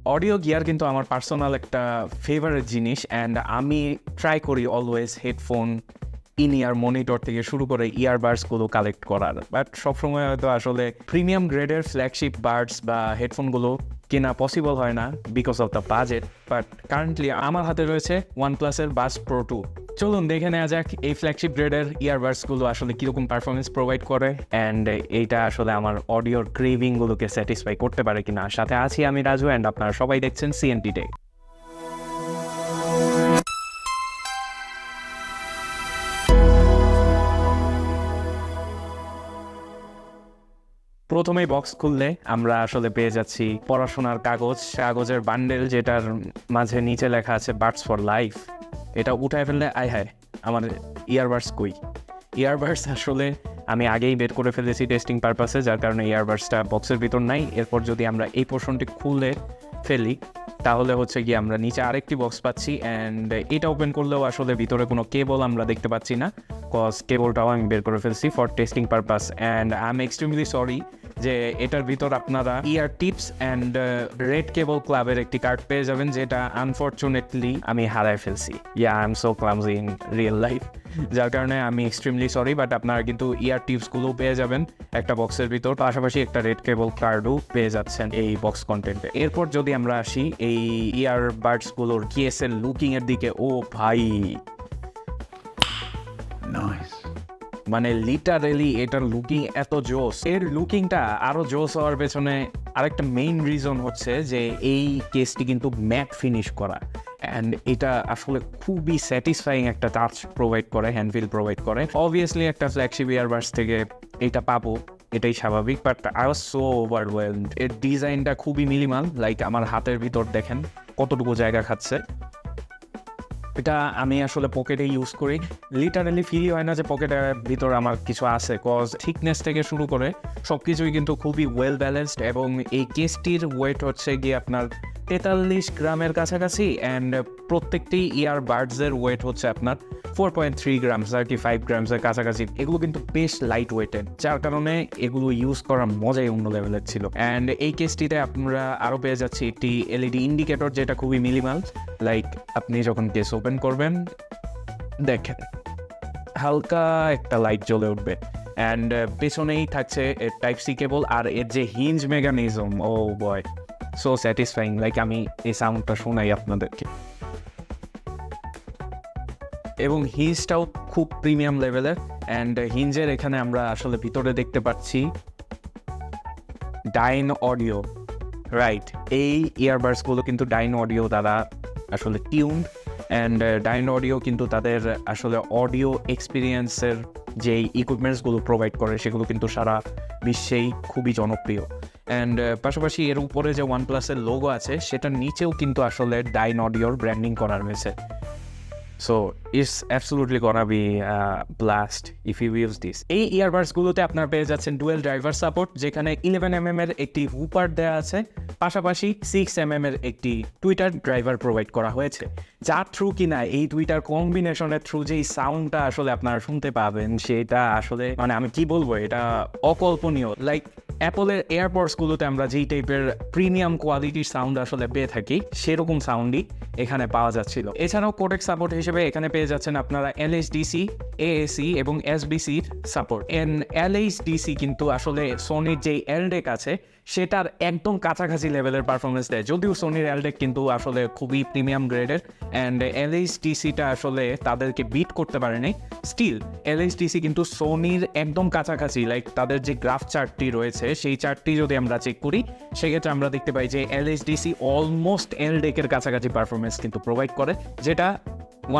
Audio gear কিন্তু আমার personal একটা ফেভারিট জিনিস, অ্যান্ড আমি ট্রাই করি always headphone, in year monitor থেকে শুরু করে ইয়ারবাডসগুলো কালেক্ট করার, বাট সবসময় হয়তো আসলে প্রিমিয়াম গ্রেডের ফ্ল্যাগশিপ বাডস বা হেডফোনগুলো কেনা পসিবল হয় না because of the budget. But currently আমার হাতে রয়েছে ওয়ানপ্লাসের বাডস প্রো 2। চলুন দেখে নেওয়া যাক এই ফ্ল্যাগশিপ গ্রেডের ইয়ারবাডসগুলো আসলে কীরকম পারফরমেন্স প্রোভাইড করে, অ্যান্ড এইটা আসলে আমার অডিওর ক্রেভিংগুলোকে স্যাটিসফাই করতে পারে কিনা। সাথে আছি আমি রাজু, অ্যান্ড আপনারা সবাই দেখছেন সিএনটি টেক। প্রথমেই বক্স খুললে আমরা আসলে পেয়ে যাচ্ছি পড়াশোনার কাগজের বান্ডেল, যেটার মাঝে নিচে লেখা আছে বাডস ফর লাইফ। এটা উঠায় ফেললে আয় হায় আমার ইয়ারবাডস কই। ইয়ারবাডস আসলে আমি আগেই বের করে ফেলেছি টেস্টিং পারপাসে, যার কারণে ইয়ারবাডসটা বক্সের ভিতর নাই। এরপর যদি আমরা এই পোর্শনটি খুলে ফেলি তাহলে হচ্ছে গিয়ে আমরা নিচে আরেকটি বক্স পাচ্ছি, অ্যান্ড এটা ওপেন করলেও আসলে ভিতরে কোনো কেবল আমরা দেখতে পাচ্ছি না, কজ কেবলটাও আমি বের করে ফেলছি for testing purpose. And I am extremely sorry যে এটার ভিতর আপনারা ইয়ার টিপস অ্যান্ড রেড কেবল ক্লাবের একটি কার্ড পেয়ে যাবেন, যেটা আনফর্চুনেটলি আমি হারায় ফেলছি। I am so clumsy in real life, যার কারণে আমি এক্সট্রিমলি সরি। বাট আপনারা কিন্তু ইয়ার টিপসগুলোও পেয়ে যাবেন একটা বক্সের ভিতর, পাশাপাশি একটা রেড কেবল কার্ডও পেয়ে যাচ্ছেন এই বক্স কন্টেন্টে। এরপর যদি আমরা আসি এই ইয়ারবাডসগুলোর কেসের লুকিংয়ের দিকে, ও ভাই নাইস, মানে লিটারেলি এটার লুকিং এত জোস। এর লুকিংটা আরো জোস হওয়ার পেছনে আরেকটা মেইন রিজন হচ্ছে যে এই কেসটি কিন্তু ম্যাট ফিনিশ করা, অ্যান্ড এটা আসলে খুবই স্যাটিসফাইং একটা টাচ প্রোভাইড করে, হ্যান্ডফিল প্রোভাইড করে। অবভিয়াসলি একটা ফ্ল্যাগশিপ ইয়ারবাডস থেকে এটা পাবো, এটাই স্বাভাবিক, but I was so overwhelmed. এর ডিজাইনটা খুবই মিনিমাল, লাইক আমার হাতের ভিতর দেখেন কতটুকু জায়গা খাচ্ছে। এটা আমি আসলে পকেটে ইউজ করি, লিটারালি ফিলই হয় না যে পকেটের ভিতর আমার কিছু আছে, কজ থিকনেস থেকে শুরু করে সব কিছুই কিন্তু খুবই ওয়েল ব্যালেন্সড। এবং এই কেসটির ওয়েট হচ্ছে গিয়ে আপনার 43 গ্রামের কাছাকাছি, অ্যান্ড প্রত্যেকটি ইয়ারবাডসের ওয়েট হচ্ছে আপনার 4.3 গ্রাম, 35 গ্রামসের কাছাকাছি। এগুলো কিন্তু বেশ লাইট ওয়েটেড, যার কারণে এগুলো ইউজ করার মজাই অন্য লেভেলের ছিল। অ্যান্ড এই কেসটিতে আপনারা আরও পেয়ে যাচ্ছি একটি এলইডি ইন্ডিকেটর, যেটা খুবই মিনিমাল, লাইক আপনি যখন কেস ওপেন করবেন দেখেন হালকা একটা লাইট জ্বলে উঠবে, অ্যান্ড পেছনেই থাকছে টাইপ সি কেবল। আর এর যে হিঞ্জ মেকানিজম, ও বয় সো স্যাটিসফাইং, লাইক আমি এই সাউন্ডটা শোনাই আপনাদেরকে। এবং হিঞ্জটাও খুব প্রিমিয়াম লেভেলের, অ্যান্ড হিঞ্জের এখানে আমরা আসলে ভিতরে দেখতে পাচ্ছি ডাইন অডিও, রাইট। এই ইয়ারবাডসগুলো কিন্তু ডাইন অডিও দ্বারা আসলে টিউনড, অ্যান্ড ডাইন অডিও কিন্তু তাদের আসলে অডিও এক্সপিরিয়েন্সের যে ইকুইপমেন্টসগুলো প্রোভাইড করে সেগুলো কিন্তু সারা বিশ্বেই খুবই জনপ্রিয়। অ্যান্ড পাশাপাশি এর উপরে যে ওয়ানপ্লাসের লোগো আছে সেটার নিচেও কিন্তু আসলে ডাইন অডিওর ব্র্যান্ডিং করা রয়েছে। So it's absolutely gonna be blast if you use this. এই ইয়ারবাডসগুলোতে আপনারা পেয়ে যাচ্ছেন ডুয়েল ড্রাইভার সাপোর্ট, যেখানে 11mm এর একটি হুপার দেওয়া আছে, পাশাপাশি 6mm এর একটি টুইটার ড্রাইভার প্রোভাইড করা হয়েছে, যার থ্রু কিনা এই টুইটার কম্বিনেশনের থ্রু যেই সাউন্ডটা আসলে আপনারা শুনতে পাবেন সেটা আসলে মানে আমি কি বলবো, এটা অকল্পনীয়। লাইক অ্যাপলের এয়ারপডসগুলোতে আমরা যেই টাইপের প্রিমিয়াম কোয়ালিটির সাউন্ড আসলে পেয়ে থাকি সেরকম সাউন্ডই এখানে পাওয়া যাচ্ছিল। এছাড়াও কোডেক সাপোর্ট হিসেবে এখানে পেয়ে যাচ্ছেন আপনারা এলএইচডিসি, এএসি এবং এসবিসির সাপোর্ট। এলএইচডিসি কিন্তু আসলে সোনির যেই এলডেক আছে সেটার একদম কাছাকাছি লেভেলের পারফরমেন্স দেয়, যদিও সোনির এলডেক কিন্তু আসলে খুবই প্রিমিয়াম গ্রেডের, অ্যান্ড এলএইচডিসিটা আসলে তাদেরকে বিট করতে পারেনি। স্টিল এলএইচডিসি কিন্তু সোনির একদম কাছাকাছি, লাইক তাদের যে গ্রাফ চার্টটি রয়েছে সেই চার্টটি যদি আমরা চেক করি সেক্ষেত্রে আমরা দেখতে পাই যে এলএইচডিসি অলমোস্ট এলডেকের কাছাকাছি পারফরমেন্স কিন্তু প্রোভাইড করে, যেটা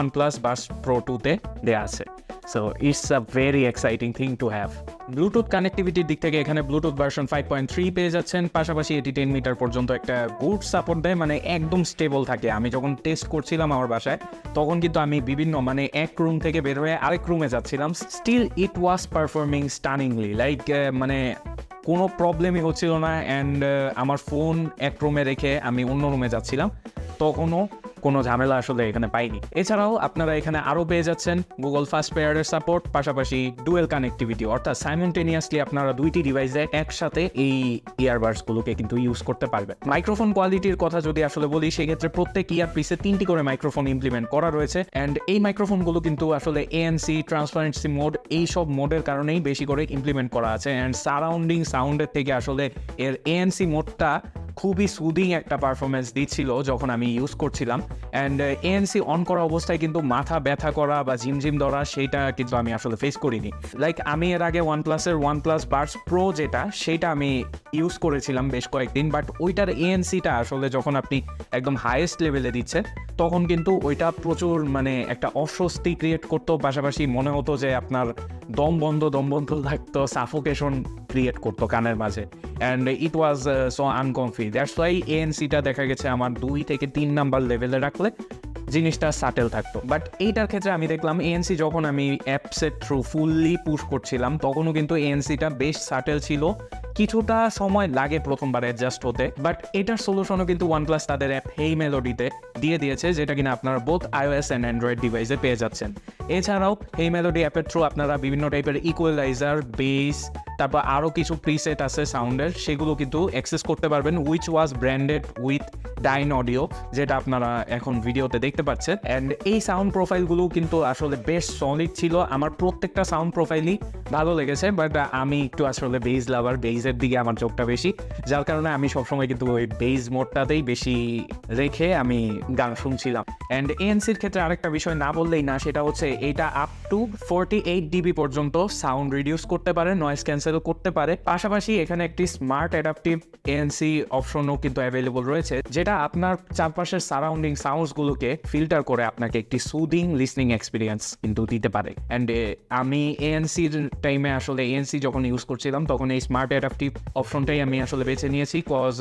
OnePlus Buds Pro 2-তে দেওয়া আছে। So it's a very exciting thing to have. Bluetooth কানেক্টিভিটির দিক থেকে এখানে ব্লুটুথ ভার্সন 5.3 পেয়ে যাচ্ছেন, পাশাপাশি এটি 10 মিটার পর্যন্ত একটা গুড সাপোর্ট দেয়, মানে একদম স্টেবল থাকে। আমি যখন টেস্ট করছিলাম আমার বাসায় তখন কিন্তু আমি বিভিন্ন মানে এক রুম থেকে বের হয়ে আরেক রুমে যাচ্ছিলাম, still it was performing stunningly, like মানে কোনো প্রবলেমই হচ্ছিল না। অ্যান্ড আমার ফোন এক রুমে রেখে আমি অন্য রুমে যাচ্ছিলাম তখনও কোনো ঝামেলা আসলে এখানে পাইনি। এছাড়াও আপনারা এখানে আরও পেয়ে যাচ্ছেন গুগল ফাস্ট পেয়ারের সাপোর্ট, পাশাপাশি ডুয়েল কানেক্টিভিটি, অর্থাৎ সাইমultaneously আপনারা দুইটি ডিভাইসে একসাথে এই ইয়ারবাডসগুলোকে কিন্তু ইউজ করতে পারবেন। মাইক্রোফোন কোয়ালিটির কথা যদি আসলে বলি, সেক্ষেত্রে প্রত্যেক ইয়ারপিসে 3টি করে মাইক্রোফোন ইমপ্লিমেন্ট করা রয়েছে। অ্যান্ড এই মাইক্রোফোনগুলো কিন্তু আসলে এএনসি, ট্রান্সপারেন্সি মোড, এই সব মোডের কারণেই বেশি করে ইমপ্লিমেন্ট করা আছে। অ্যান্ড সারাউন্ডিং সাউন্ডের থেকে আসলে এর এএনসি মোডটা খুবই সুদিং একটা পারফরমেন্স দিচ্ছিল যখন আমি ইউজ করছিলাম। অ্যান্ড এএনসি অন করা অবস্থায় কিন্তু মাথা ব্যথা করা বা ঝিমঝিম ধরা সেইটা কিন্তু আমি আসলে ফেস করিনি। লাইক আমি এর আগে OnePlus Buds Pro যেটা, সেইটা আমি ইউজ করেছিলাম বেশ কয়েকদিন, বাট ওইটার এএনসিটা আসলে যখন আপনি একদম হাইয়েস্ট লেভেলে দিচ্ছেন তখন কিন্তু ওইটা প্রচুর মানে একটা অস্বস্তি ক্রিয়েট করতো, পাশাপাশি মনে হতো যে আপনার দম বন্ধ লাগতো, সাফোকেশন ক্রিয়েট করতো কানের মাঝে। And it was so uncomfy. That's why এএনসিটা দেখা গেছে আমার 2 থেকে 3 নাম্বার লেভেলে রাখলে জিনিসটা সাটেল থাকতো। বাট এইটার ক্ষেত্রে আমি দেখলাম এএনসি যখন আমি অ্যাপসের থ্রু ফুললি পুশ করছিলাম তখনও কিন্তু এএনসিটা বেশ সাটেল ছিল। কিছুটা সময় লাগে প্রথমবার অ্যাডজাস্ট হতে, বাট এটার সলিউশনও কিন্তু OnePlus তাদের অ্যাপ হেই মেলোডিতে দিয়ে দিয়েছে, যেটা কিনা আপনারা বোথ iOS অ্যান্ড অ্যান্ড্রয়েড ডিভাইসে পেয়ে যাচ্ছেন। এছাড়াও হেই মেলোডি অ্যাপের থ্রু আপনারা বিভিন্ন টাইপের ইকুয়ালাইজার, বেস, তারপর আরও কিছু প্রিসেট আছে সাউন্ডের, সেগুলো কিন্তু অ্যাক্সেস করতে পারবেন, which was branded with Dynaudio, যেটা আপনারা এখন ভিডিওতে দেখতে পাচ্ছেন। অ্যান্ড এই সাউন্ড প্রোফাইলগুলো কিন্তু আসলে বেশ সলিড ছিল। আমার প্রত্যেকটা সাউন্ড প্রোফাইলই ভালো লেগেছে, বাট আমি একটু আসলে বেজ লাভার, বেজের দিকে আমার চোখটা বেশি, যার কারণে আমি সবসময় কিন্তু ওই বেজ মোডটাতেই বেশি রেখে আমি গান শুনছিলাম। অ্যান্ড এএনসির ক্ষেত্রে আরেকটা বিষয় না বললেই না, সেটা হচ্ছে এটা আপ টু 48 dB পর্যন্ত সাউন্ড রিডিউস করতে পারে, নয়েজ ক্যান্সেল করতে পারে। পাশাপাশি এখানে একটি স্মার্ট অ্যাডাপটিভ এএনসি অপশনও কিন্তু অ্যাভেলেবল রয়েছে, যেটা আপনার চারপাশের সারাউন্ডিং সাউন্ডসগুলোকে ফিল্টার করে আপনাকে একটি সুদিং লিসনিং এক্সপিরিয়েন্স কিন্তু দিতে পারে। অ্যান্ড আমি এএনসির টাইমে আসলে এএনসি যখন ইউজ করছিলাম তখন এই স্মার্ট অ্যাডাপটিভ অপশনটাই আমি আসলে বেছে নিয়েছি, কজ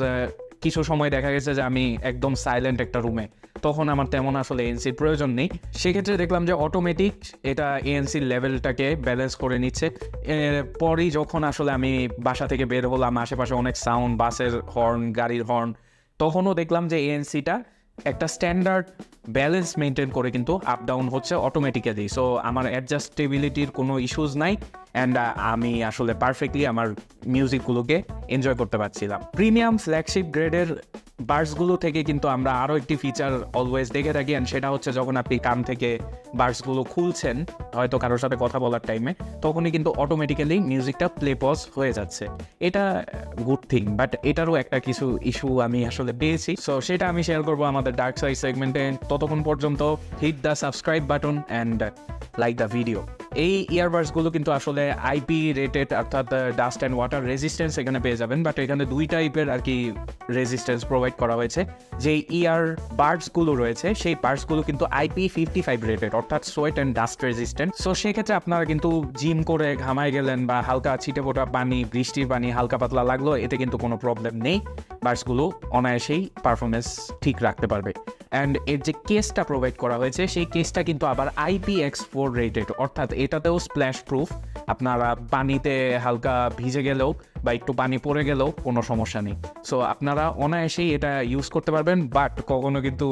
কিছু সময় দেখা গেছে যে আমি একদম সাইলেন্ট একটা রুমে, তখন আমার তেমন আসলে এএনসির প্রয়োজন নেই। সেক্ষেত্রে দেখলাম যে অটোমেটিক এটা এএনসির লেভেলটাকে ব্যালেন্স করে নিচ্ছে। পরই যখন আসলে আমি বাসা থেকে বের হলাম, আশেপাশে অনেক সাউন্ড, বাসের হর্ন, গাড়ির হর্ন, তখনও দেখলাম যে এএনসিটা একটা স্ট্যান্ডার্ড ব্যালেন্স মেনটেন করে কিন্তু আপ ডাউন হচ্ছে অটোমেটিক্যালি। সো আমার অ্যাডজাস্টেবিলিটির কোনো ইস্যুজ নাই, অ্যান্ড আমি আসলে পারফেক্টলি আমার মিউজিকগুলোকে এনজয় করতে পারছিলাম। প্রিমিয়াম ফ্ল্যাগশিপ গ্রেডের বাডসগুলো থেকে কিন্তু আমরা আরও একটি ফিচার অলওয়েজ দেখে থাকি, অ্যান্ড সেটা হচ্ছে যখন আপনি কান থেকে বাডসগুলো খুলছেন হয়তো কারোর সাথে কথা বলার টাইমে, তখনই কিন্তু অটোমেটিক্যালি মিউজিকটা প্লে পজ হয়ে যাচ্ছে। এটা গুড থিং, বাট এটারও একটা কিছু ইস্যু আমি আসলে পেয়েছি, সো সেটা আমি শেয়ার করবো আমাদের ডার্ক সাইড সেগমেন্টে। ততক্ষণ পর্যন্ত hit the subscribe button and like the video. এই ইয়ারবাডসগুলো কিন্তু আসলে আইপি রেটেড, অর্থাৎ ডাস্ট অ্যান্ড ওয়াটার রেজিস্ট্যান্স এখানে পেয়ে যাবেন, বাট এখানে 2 টাইপের আর কি রেজিস্ট্যান্স প্রোভাইড করা হয়েছে। যে ইয়ারবাডসগুলো রয়েছে সেই বাডসগুলো কিন্তু IP55 রেটেড, অর্থাৎ sweat and dust resistant. So সেক্ষেত্রে আপনারা কিন্তু জিম করে ঘামায় গেলেন বা হালকা ছিটে ফোটা পানি, বৃষ্টির পানি হালকা পাতলা লাগলো, এতে কিন্তু কোনো প্রবলেম নেই, বাডসগুলো অনায়াসেই পারফরমেন্স ঠিক রাখতে পারবে। অ্যান্ড এর যে কেসটা প্রোভাইড করা হয়েছে সেই কেসটা কিন্তু আবার IPX4 রেটেড, অর্থাৎ এটাতেও স্প্ল্যাশ প্রুফ। আপনারা পানিতে হালকা ভিজে গেলেও বা একটু পানি পড়ে গেলেও কোনো সমস্যা নেই। সো আপনারা অনায়াসেই এটা ইউজ করতে পারবেন, বাট কখনো কিন্তু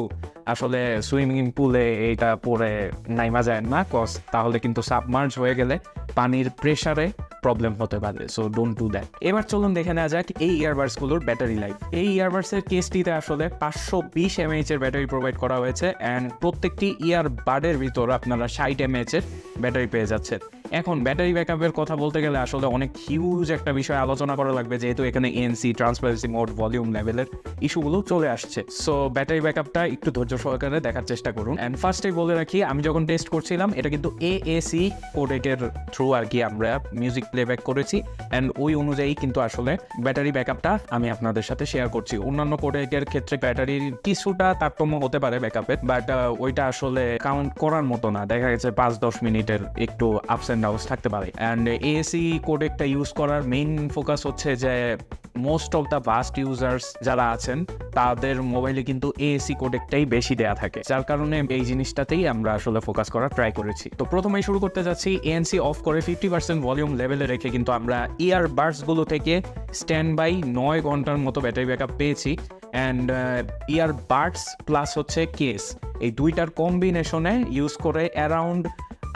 আসলে সুইমিং পুলে এইটা পরে নাইমা যায় না, কজ তাহলে কিন্তু সাবমার্জ হয়ে গেলে পানির প্রেসারে প্রবলেম হতে পারে। So don't do that. এবার চলুন দেখে নেওয়া যাক এই ইয়ারবাডসগুলোর ব্যাটারি লাইফ। এই ইয়ারবাডসের কেসটিতে আসলে 520 mAh এর ব্যাটারি প্রোভাইড করা হয়েছে, অ্যান্ড প্রত্যেকটি ইয়ারবাডের ভিতর আপনারা 60 mAh এর ব্যাটারি পেয়ে যাচ্ছেন। এখন ব্যাটারি ব্যাকআপের কথা বলতে গেলে আসলে অনেক হিউজ একটা বিষয় আলোচনা করা লাগবে, যেহেতু এখানে এএনসি, ট্রান্সপারেন্সি মোড, ভলিউম লেভেলের ইস্যুগুলো চলে আসছে। সো ব্যাটারি ব্যাকআপটা একটু ধৈর্য সহকারে দেখার চেষ্টা করুন। অ্যান্ড ফার্স্টেই বলে রাখি, আমি যখন টেস্ট করছিলাম এটা কিন্তু AAC কোডেকের থ্রু আর কি আমরা মিউজিক প্লেব্যাক করেছি, অ্যান্ড ওই অনুযায়ী কিন্তু আসলে ব্যাটারি ব্যাকআপটা আমি আপনাদের সাথে শেয়ার করছি। অন্যান্য কোডেকের ক্ষেত্রে ব্যাটারির কিছুটা তারতম্য হতে পারে ব্যাকআপের, বাট ওইটা আসলে কাউন্ট করার মতো না। দেখা গেছে 5-10 মিনিটের একটু আপস অ্যান্ড ডাউনস থাকতে পারে। অ্যান্ড এএসি কোডেকটা ইউজ করার মেইন ফোকাস হচ্ছে যে most of the vast users যারা আছেন তাদের মোবাইলে কিন্তু এএসি কোডেকটাই বেশি দেয়া থাকে, যার কারণে এই জিনিসটাতেই আমরা আসলে ফোকাস করার ট্রাই করেছি। তো প্রথমেই শুরু করতে যাচ্ছি এএনসি অফ করে 50% ভলিউম লেভেলে রেখে কিন্তু আমরা ইয়ারবাডসগুলো থেকে স্ট্যান্ড বাই 9 ঘন্টার মতো ব্যাটারি ব্যাকআপ পেয়েছি। অ্যান্ড ইয়ারবাডস প্লাস হচ্ছে কেস, এই দুইটার কম্বিনেশনে ইউজ করে অ্যারাউন্ড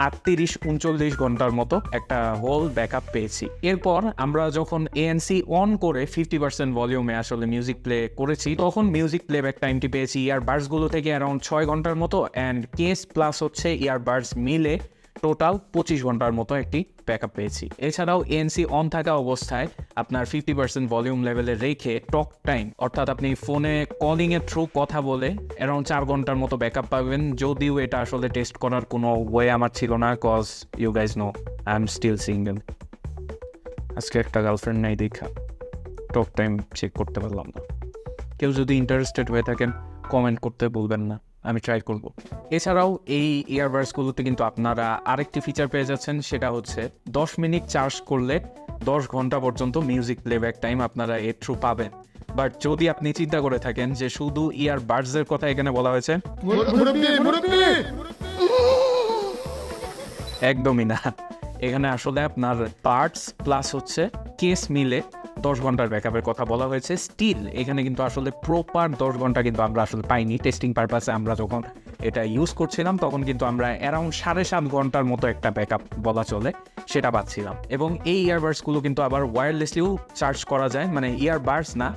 38-39 ঘন্টার মতো একটা হোল ব্যাকআপ পেয়েছি। এরপর আমরা যখন ANC অন করে 50% ভলিউমে আসলে মিউজিক প্লে করেছি, তখন মিউজিক প্লেব্যাক টাইমটি পেয়েছি ইয়ারবাডসগুলো থেকে অ্যারাউন্ড 6 ঘন্টার মতো, অ্যান্ড কেস প্লাস হচ্ছে ইয়ারবাডস মিলে টোটাল 25 ঘন্টার মতো একটি ব্যাকআপ পেয়েছি। এছাড়াও ANC অন থাকা অবস্থায় আপনার 50% ভলিউম লেভেলে রেখে টক টাইম, অর্থাৎ আপনি ফোনে কলিংয়ের থ্রু কথা বলে অ্যারাউন্ড 4 ঘন্টার মতো ব্যাকআপ পাবেন। যদিও এটা আসলে টেস্ট করার কোনো ওয়ে আমার ছিল না, cause you guys know I am still single. আজকে একটা গার্লফ্রেন্ড নাই দেখা টক টাইম চেক করতে পারলাম না। কেউ যদি ইন্টারেস্টেড হয়ে থাকেন কমেন্ট করতে বলবেন না, আমি ট্রাই করব। এছাড়াও এই ইয়ারবাডসগুলোতে কিন্তু আপনারা আরেকটি ফিচার পেয়ে যাচ্ছেন, সেটা হচ্ছে 10 মিনিট চার্জ করলে 10 ঘন্টা পর্যন্ত মিউজিক প্লেব্যাক টাইম আপনারা এর থ্রু পাবেন। বাট যদি আপনি চিন্তা করে থাকেন যে শুধু ইয়ারবাডসের কথা এখানে বলা হয়েছে, একদমই না। এখানে আসলে আপনার পার্টস প্লাস হচ্ছে কেস মিলে 10 ঘন্টার ব্যাকআপের কথা বলা হয়েছে। স্টিল এখানে কিন্তু আসলে প্রপার 10 ঘন্টা কিন্তু আমরা আসলে পাইনি। টেস্টিং পারপাসে আমরা যখন এটা ইউজ করছিলাম তখন কিন্তু আমরা অ্যারাউন্ড 7.5 ঘন্টার মতো একটা ব্যাকআপ বলা চলে সেটা পাচ্ছিলাম। এবং এই ইয়ারবাডসগুলো কিন্তু আবার ওয়্যারলেসলিও চার্জ করা যায়, মানে ইয়ারবাডস না,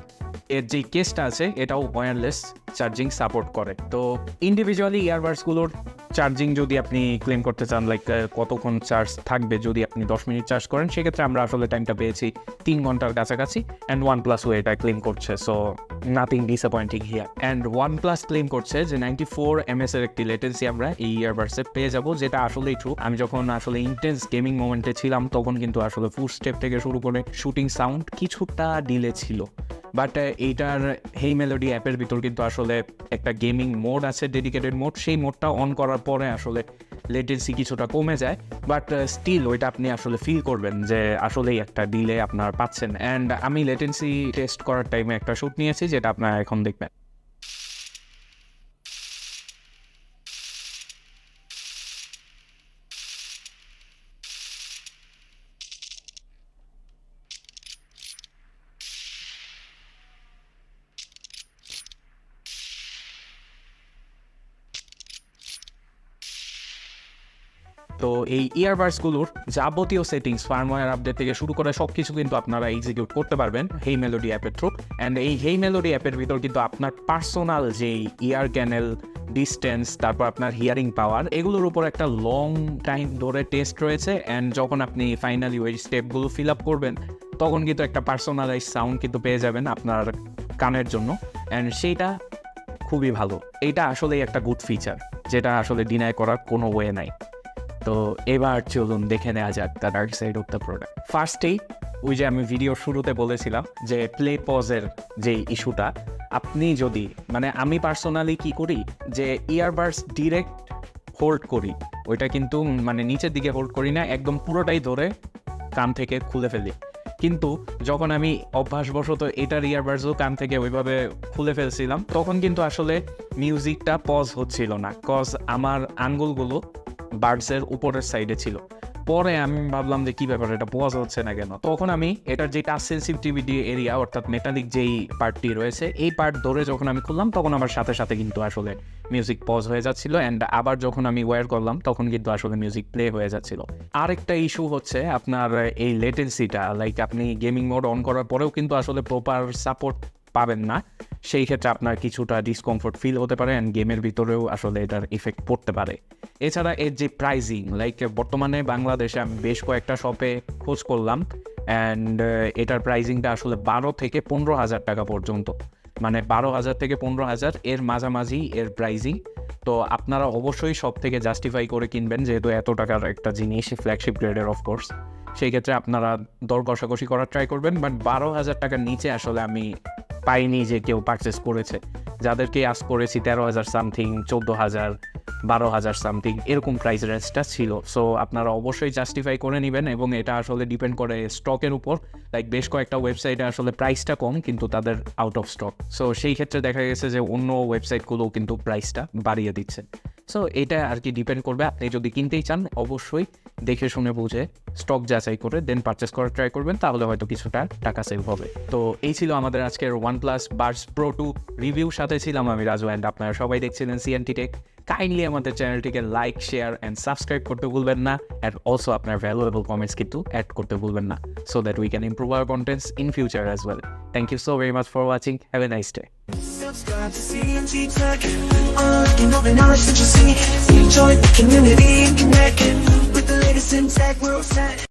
এর যে কেসটা আছে এটাও ওয়্যারলেস চার্জিং সাপোর্ট করে। তো ইন্ডিভিজুয়ালি ইয়ারবাডসগুলোর চার্জিং যদি আপনি ক্লেম করতে চান, লাইক কতক্ষণ চার্জ থাকবে যদি আপনি 10 মিনিট চার্জ করেন, সেক্ষেত্রে আমরা আসলে টাইমটা পেয়েছি 3 ঘন্টার কাছাকাছি, অ্যান্ড OnePlusও এটা ক্লেম করছে। So nothing disappointing here. And OnePlus claim করছে যে 94 ms এর একটি লেটেন্সি আমরা এই ইয়ারবাডসে পেয়ে যাব, যেটা আসলেই ট্রু। আমি যখন আসলে ইন্টেন্স গেমিং মোমেন্টে ছিলাম তখন কিন্তু আসলে ফুল স্টেপ থেকে শুরু করে শুটিং সাউন্ড কিছুটা ডিলে ছিল। বাট এইটার হেই মেলোডি অ্যাপের ভিতর কিন্তু আসলে একটা গেমিং মোড আছে, ডেডিকেটেড মোড। সেই মোডটা অন করার পরে আসলে লেটেন্সি কিছুটা কমে যায়, বাট স্টিল ওইটা আপনি আসলে ফিল করবেন যে আসলেই একটা ডিলে আপনার পাচ্ছেন। অ্যান্ড আমি লেটেন্সি টেস্ট করার টাইমে একটা শ্যুট নিয়েছি, যেটা আপনারা এখন দেখবেন। তো এই ইয়ারবাডসগুলোর যাবতীয় সেটিংস, ফার্মওয়্যার আপডেট থেকে শুরু করে সব কিছু কিন্তু আপনারা এক্সিকিউট করতে পারবেন হেই মেলোডি অ্যাপের থ্রু। অ্যান্ড এই হেই মেলোডি অ্যাপের ভিতর কিন্তু আপনার পার্সোনাল যেই ইয়ার ক্যানেল, ডিস্টেন্স, তারপর আপনার হিয়ারিং পাওয়ার, এগুলোর উপর একটা লং টাইম ধরে টেস্ট রয়েছে। অ্যান্ড যখন আপনি ফাইনালি ওই স্টেপগুলো ফিল আপ করবেন তখন কিন্তু একটা পার্সোনালাইজ সাউন্ড কিন্তু পেয়ে যাবেন আপনার কানের জন্য, অ্যান্ড সেইটা খুবই ভালো। এইটা আসলেই একটা গুড ফিচার যেটা আসলে ডিনাই করার কোনো ওয়ে নাই। তো এবার চলুন দেখে নেওয়া যাক the dark side of the product. ফার্স্টেই ওই যে আমি ভিডিওর শুরুতে বলেছিলাম যে প্লে পজের যে ইস্যুটা, আপনি যদি, মানে আমি পার্সোনালি কি করি যে ইয়ারবাডস ডিরেক্ট হোল্ড করি, ওইটা কিন্তু মানে নিচের দিকে হোল্ড করি না, একদম পুরোটাই ধরে কান থেকে খুলে ফেলি। কিন্তু যখন আমি অভ্যাসবশত এটার ইয়ারবাডসও কান থেকে ওইভাবে খুলে ফেলছিলাম তখন কিন্তু আসলে মিউজিকটা পজ হচ্ছিল না, কজ আমার আঙ্গুলগুলো বাডসের উপরের সাইডে ছিল। পরে আমি ভাবলাম যে কী ব্যাপার, এটা পজ হচ্ছে না কেন। তখন আমি এটার যে টাচ সেন্সিটিভিটি এরিয়া, অর্থাৎ মেটালিক যেই পার্টটি রয়েছে, এই পার্ট ধরে যখন আমি খুললাম তখন আমার সাথে সাথে কিন্তু আসলে মিউজিক পজ হয়ে যাচ্ছিল। অ্যান্ড আবার যখন আমি ওয়্যার করলাম তখন কিন্তু আসলে মিউজিক প্লে হয়ে যাচ্ছিল। আরেকটা ইস্যু হচ্ছে আপনার এই লেটেন্সিটা, লাইক আপনি গেমিং মোড অন করার পরেও কিন্তু আসলে প্রপার সাপোর্ট পাবেন না। সেই ক্ষেত্রে আপনার কিছুটা ডিসকমফোর্ট ফিল হতে পারে, অ্যান্ড গেমের ভিতরেও আসলে এটার ইফেক্ট পড়তে পারে। এছাড়া এর যে প্রাইজিং, লাইক বর্তমানে বাংলাদেশে আমি বেশ কয়েকটা শপে খোঁজ করলাম, অ্যান্ড এটার প্রাইজিংটা আসলে 12 থেকে 15,000 টাকা পর্যন্ত, মানে 12,000 থেকে 15,000 এর মাঝামাঝি এর প্রাইজিং। তো আপনারা অবশ্যই সব থেকে জাস্টিফাই করে কিনবেন, যেহেতু এত টাকার একটা জিনিস, ফ্ল্যাগশিপ গ্রেডের অফকোর্স। সেই ক্ষেত্রে আপনারা দর কষাকষি করার ট্রাই করবেন। বাট 12,000 টাকার নিচে আসলে আমি পাইনি যে কেউ পারচেস করেছে। যাদেরকে আস করেছি 13,000 সামথিং, 14,000, 12,000 সামথিং, এরকম প্রাইস রেঞ্জটা ছিল। সো আপনারা অবশ্যই জাস্টিফাই করে নেবেন, এবং এটা আসলে ডিপেন্ড করে স্টকের উপর। লাইক বেশ কয়েকটা ওয়েবসাইটে আসলে প্রাইসটা কম কিন্তু তাদের আউট অফ স্টক। সো সেই ক্ষেত্রে দেখা গেছে যে অন্য ওয়েবসাইটগুলোও কিন্তু প্রাইসটা বাড়িয়ে দিচ্ছে। সো এটা আর কি ডিপেন্ড করবে। আপনি যদি কিনতেই চান অবশ্যই দেখে শুনে বুঝে স্টক যাচাই করে দেন পারচেস করার ট্রাই করবেন, তাহলে হয়তো কিছুটা টাকা সেভ হবে। তো এই ছিল আমাদের আজকের OnePlus Buds Pro 2 রিভিউ। সাথে ছিলাম আমি রাজু, অ্যান্ড আপনারা সবাই দেখছিলেন CNT টেক। কাইন্ডলি আমাদের চ্যানেলটিকে লাইক, শেয়ার অ্যান্ড সাবস্ক্রাইব করতে ভুলবেন না, অ্যান্ড অলসো আপনার ভ্যালুয়েবল কমেন্টস কিন্তু অ্যাড করতে ভুলবেন না, so that we can improve our contents in future as well. Thank you so very much for watching, have a nice day. Subscribe to CNT Tech. You know the knowledge that you see. Enjoy the community and connect with the latest in tech. We're all set.